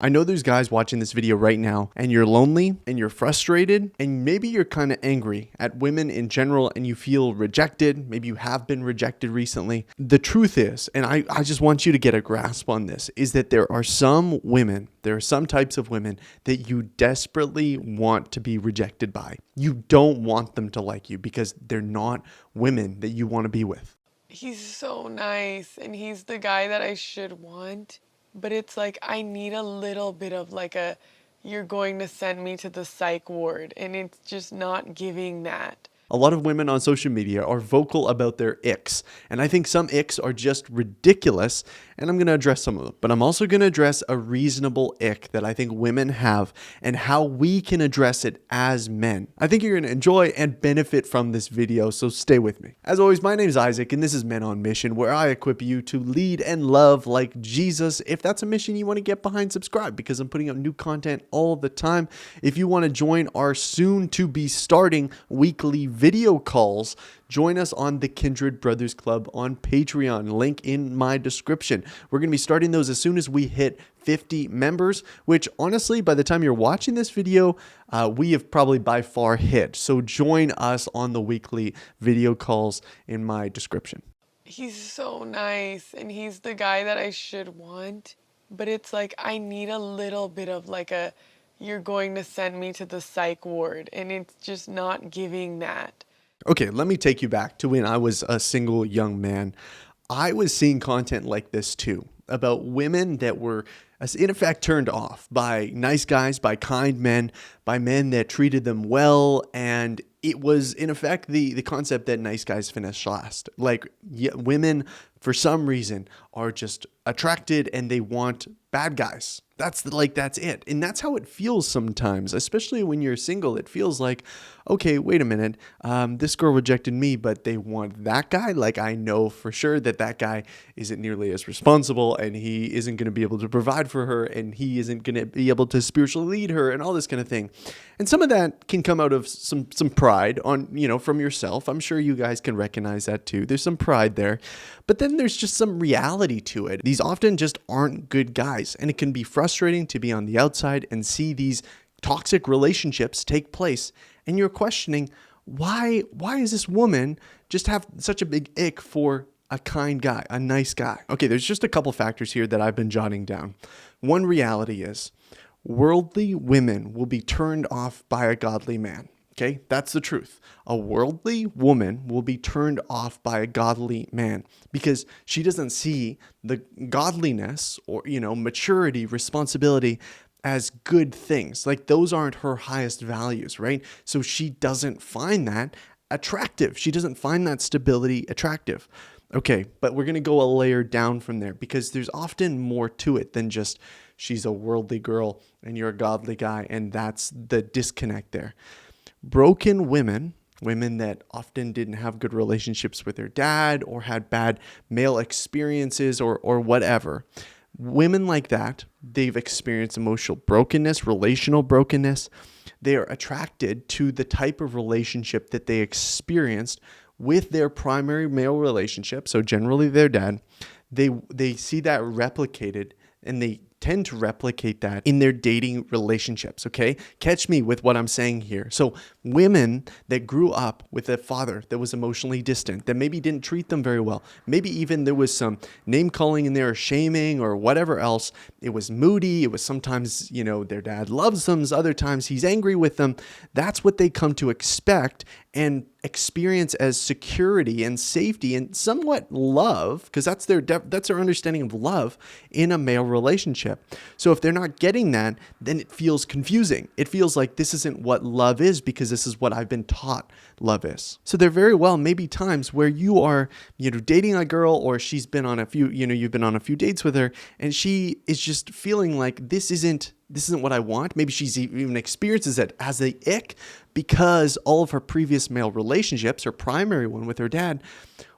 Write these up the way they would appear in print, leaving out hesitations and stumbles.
I know there's guys watching this video right now and you're lonely and you're frustrated and maybe you're kind of angry at women in general and you feel rejected. Maybe you have been rejected recently. The truth is, and I just want you to get a grasp on this, is that there are some types of women that you desperately want to be rejected by. You don't want them to like you because they're not women that you want to be with. He's so nice and he's the guy that I should want. But it's like I need a little bit of you're going to send me to the psych ward, and it's just not giving that. A lot of women on social media are vocal about their icks, and I think some icks are just ridiculous, and I'm going to address some of them. But I'm also going to address a reasonable ick that I think women have and how we can address it as men. I think you're going to enjoy and benefit from this video, so stay with me. As always, my name is Isaac, and this is Men on Mission, where I equip you to lead and love like Jesus. If that's a mission you want to get behind, subscribe, because I'm putting out new content all the time. If you want to join our soon-to-be starting weekly video calls, join us on the Kindred Brothers Club on Patreon, link in my description. We're going to be starting those as soon as we hit 50 members, which honestly, by the time you're watching this video, we have probably by far hit. So join us on the weekly video calls in my description. He's so nice and he's the guy that I should want. But it's like I need a little bit of you're going to send me to the psych ward, and it's just not giving that. Okay, let me take you back to when I was a single young man. I was seeing content like this too, about women that were in effect turned off by nice guys, by kind men, by men that treated them well, and it was in effect the concept that nice guys finish last. Like women, for some reason, are just attracted and they want bad guys. That's it. And that's how it feels sometimes, especially when you're single. It feels like, okay, wait a minute. This girl rejected me, but they want that guy. Like, I know for sure that guy isn't nearly as responsible, and he isn't going to be able to provide for her, and he isn't going to be able to spiritually lead her, and all this kind of thing. And some of that can come out of some pride from yourself. I'm sure you guys can recognize that too. There's some pride there. But then there's just some reality to it. These often just aren't good guys, and it can be frustrating to be on the outside and see these toxic relationships take place, and you're questioning, why is this woman just have such a big ick for a kind guy, a nice guy? Okay, there's just a couple factors here that I've been jotting down. One reality is worldly women will be turned off by a godly man. Okay, that's the truth. A worldly woman will be turned off by a godly man because she doesn't see the godliness or, maturity, responsibility as good things. Like, those aren't her highest values, right? So she doesn't find that attractive. She doesn't find that stability attractive. Okay, but we're going to go a layer down from there because there's often more to it than just she's a worldly girl and you're a godly guy, and that's the disconnect there. Broken women that often didn't have good relationships with their dad or had bad male experiences or whatever. Women like that, they've experienced emotional brokenness, relational brokenness. They are attracted to the type of relationship that they experienced with their primary male relationship, so generally their dad. They see that replicated, and they tend to replicate that in their dating relationships, okay? Catch me with what I'm saying here. So women that grew up with a father that was emotionally distant, that maybe didn't treat them very well, maybe even there was some name calling in there, shaming or whatever else. It was moody. It was sometimes, their dad loves them. Other times he's angry with them. That's what they come to expect and experience as security and safety and somewhat love, because that's their understanding of love in a male relationship. So if they're not getting that, then it feels confusing. It feels like this isn't what love is because this is what I've been taught love is. So there very well may be times where you are, dating a girl, or she's been on a few, you've been on a few dates with her, and she is just feeling like this isn't what I want. Maybe she's even experiences it as a ick because all of her previous male relationships, her primary one with her dad,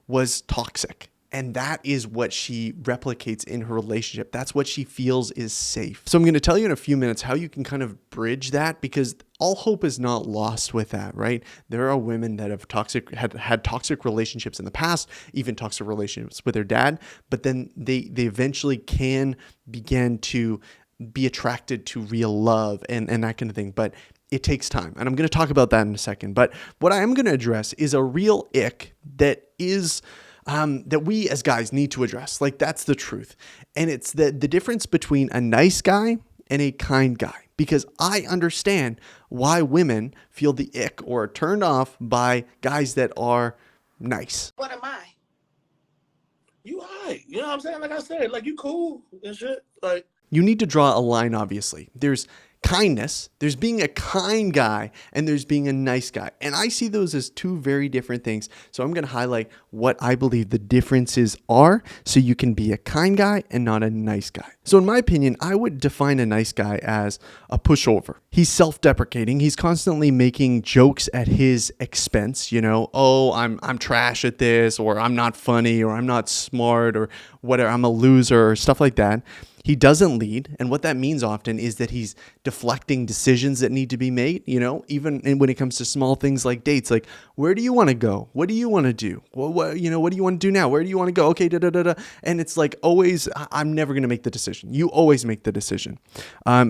was toxic. And that is what she replicates in her relationship. That's what she feels is safe. So I'm going to tell you in a few minutes how you can kind of bridge that, because all hope is not lost with that, right? There are women that have had toxic relationships in the past, even toxic relationships with their dad, but then they eventually can begin to be attracted to real love and that kind of thing. But it takes time. And I'm going to talk about that in a second. But what I am going to address is a real ick that is that we as guys need to address. Like, that's the truth. And it's the difference between a nice guy and a kind guy. Because I understand why women feel the ick or are turned off by guys that are nice. What am I? You alright. You know what I'm saying? Like I said, like you cool and shit. Like, You need to draw a line, obviously. There's kindness, there's being a kind guy, and there's being a nice guy. And I see those as two very different things. So I'm going to highlight what I believe the differences are so you can be a kind guy and not a nice guy. So in my opinion, I would define a nice guy as a pushover. He's self-deprecating. He's constantly making jokes at his expense, you know, oh, I'm trash at this, or I'm not funny, or I'm not smart, or whatever, I'm a loser, or stuff like that. He doesn't lead. And what that means often is that he's deflecting decisions that need to be made, you know, even when it comes to small things like dates, like, where do you want to go? What do you want to do? What do you want to do now? Where do you want to go? Okay, da. And it's like, always, I'm never going to make the decision. You always make the decision.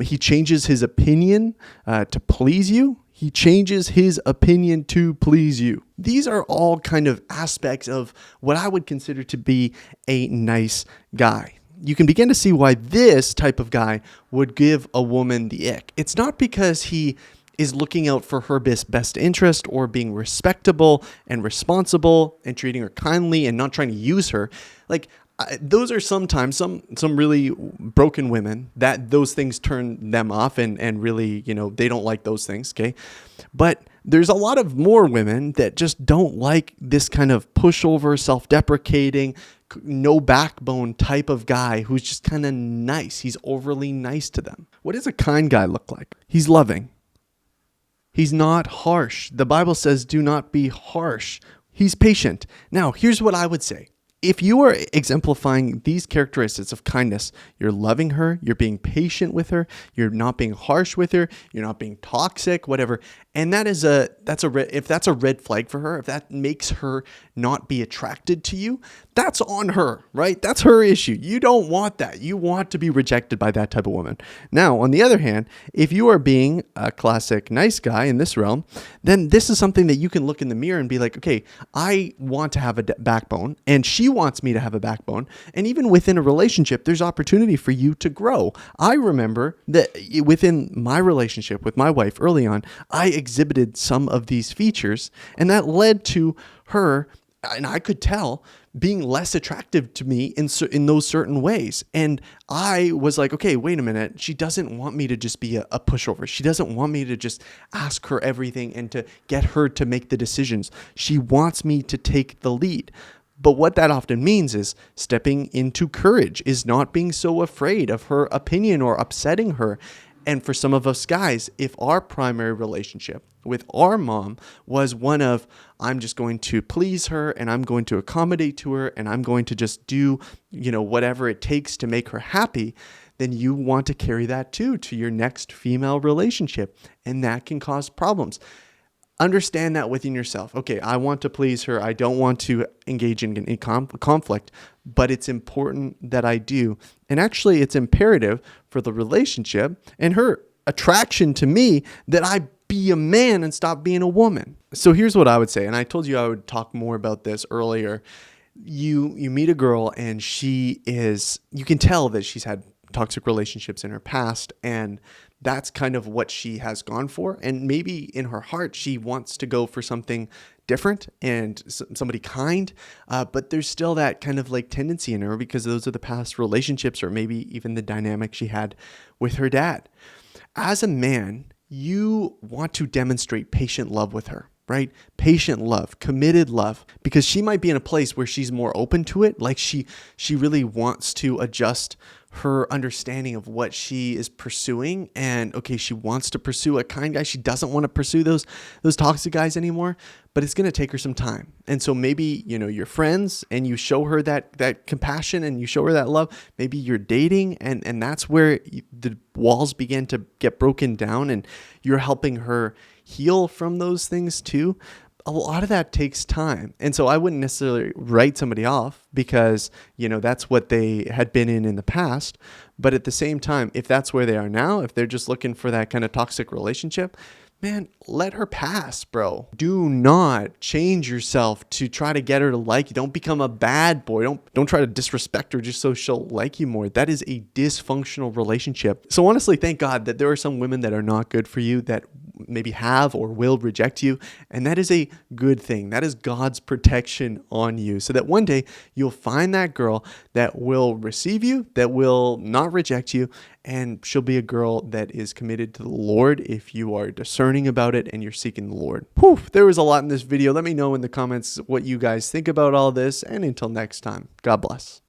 He changes his opinion to please you. He changes his opinion to please you. These are all kind of aspects of what I would consider to be a nice guy. You can begin to see why this type of guy would give a woman the ick. It's not because he is looking out for her best interest or being respectable and responsible and treating her kindly and not trying to use her. Like, those are sometimes some really broken women that those things turn them off and really, you know, they don't like those things, okay? But there's a lot of more women that just don't like this kind of pushover, self-deprecating, no backbone type of guy who's just kind of nice. He's overly nice to them. What does a kind guy look like? He's loving. He's not harsh. The Bible says, do not be harsh. He's patient. Now, here's what I would say. If you are exemplifying these characteristics of kindness, you're loving her, you're being patient with her, you're not being harsh with her, you're not being toxic, whatever. And if that's a red flag for her, if that makes her not be attracted to you, that's on her, right? That's her issue. You don't want that. You want to be rejected by that type of woman. Now, on the other hand, if you are being a classic nice guy in this realm, then this is something that you can look in the mirror and be like, okay, I want to have a backbone, and she wants me to have a backbone. And even within a relationship, there's opportunity for you to grow. I remember that within my relationship with my wife early on, I exhibited some of these features, and that led to her, and I could tell, being less attractive to me in those certain ways. And I was like, okay, wait a minute. She doesn't want me to just be a pushover. She doesn't want me to just ask her everything and to get her to make the decisions. She wants me to take the lead. But what that often means is stepping into courage, is not being so afraid of her opinion or upsetting her. And for some of us guys, if our primary relationship with our mom was one of, I'm just going to please her and I'm going to accommodate to her and I'm going to just do, whatever it takes to make her happy, then you want to carry that too to your next female relationship. And that can cause problems. Understand that within yourself. Okay, I want to please her. I don't want to engage in conflict, but it's important that I do. And actually, it's imperative for the relationship and her attraction to me that I be a man and stop being a woman. So here's what I would say. And I told you I would talk more about this earlier. You meet a girl and you can tell that she's had toxic relationships in her past, and that's kind of what she has gone for. And maybe in her heart, she wants to go for something different and somebody kind. But there's still that kind of like tendency in her because those are the past relationships or maybe even the dynamic she had with her dad. As a man, you want to demonstrate patient love with her, right? Patient love, committed love, because she might be in a place where she's more open to it. Like she really wants to adjust her understanding of what she is pursuing. And okay, she wants to pursue a kind guy. She doesn't want to pursue those toxic guys anymore, but it's going to take her some time. And so maybe, you're friends and you show her that compassion and you show her that love. Maybe you're dating and that's where the walls begin to get broken down and you're helping her heal from those things too. a lot of that takes time. And so I wouldn't necessarily write somebody off because, that's what they had been in the past. But at the same time, if that's where they are now, if they're just looking for that kind of toxic relationship, man, let her pass, bro. Do not change yourself to try to get her to like you. Don't become a bad boy. Don't try to disrespect her just so she'll like you more. That is a dysfunctional relationship. So honestly, thank God that there are some women that are not good for you, that maybe have or will reject you. And that is a good thing. That is God's protection on you, so that one day you'll find that girl that will receive you, that will not reject you, and she'll be a girl that is committed to the Lord if you are discerning about it and you're seeking the Lord. Whew, there was a lot in this video. Let me know in the comments what you guys think about all this, and until next time, God bless.